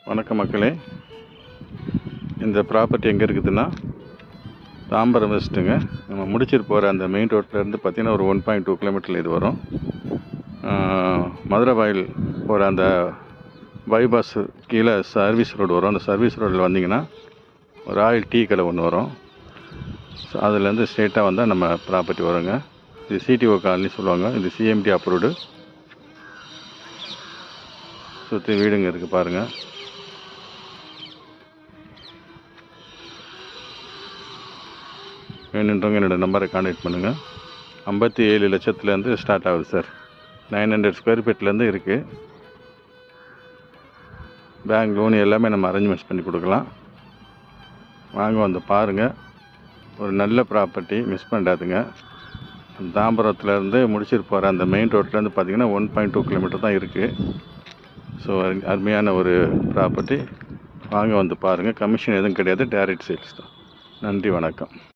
வணக்கம் மக்களே. இந்த ப்ராப்பர்ட்டி எங்கே இருக்குதுன்னா தாம்பரம் வெஸ்ட்டுங்க. நம்ம முடிச்சிட்டு போகிற அந்த மெயின் ரோட்லேருந்து பார்த்திங்கன்னா ஒரு 1.2 கிலோமீட்டரில் இது வரும். மதுரை வாயில் போகிற அந்த பைபாஸ் கீழே சர்வீஸ் ரோடு வரும். அந்த சர்வீஸ் ரோடில் வந்தீங்கன்னா ஒரு ஆயில் டீ கடை ஒன்று வரும். ஸோ அதுலேருந்து ஸ்ட்ரெயிட்டாக வந்தால் நம்ம ப்ராப்பர்ட்டி வருங்க. இது சிடிஓ காலனி சொல்லுவாங்க. இது சிஎம்டி அப்ரூவ்டு. சுற்றி வீடுங்க இருக்குது பாருங்கள். வேணுன்றவங்க என்னோடய நம்பரை கான்டாக்ட் பண்ணுங்கள். 57 லட்சத்துலேருந்து ஸ்டார்ட் ஆகுது சார். 900 ஸ்கொயர் ஃபீட்லேருந்து இருக்குது. பேங்க் லோன் எல்லாமே நம்ம அரேஞ்ச்மெண்ட்ஸ் பண்ணி கொடுக்கலாம். வாங்க வந்து பாருங்கள். ஒரு நல்ல ப்ராப்பர்ட்டி, மிஸ் பண்ணாதுங்க. தாம்பரத்துலேருந்து முடிச்சிட்டு போகிற அந்த மெயின் ரோட்லேருந்து பார்த்திங்கன்னா 1.2 கிலோமீட்டர் தான் இருக்குது. ஸோ அருமையான ஒரு ப்ராப்பர்ட்டி. வாங்க வந்து பாருங்கள். கமிஷன் எதுவும் கிடையாது, டைரக்ட் சேல்ஸ் தான். நன்றி, வணக்கம்.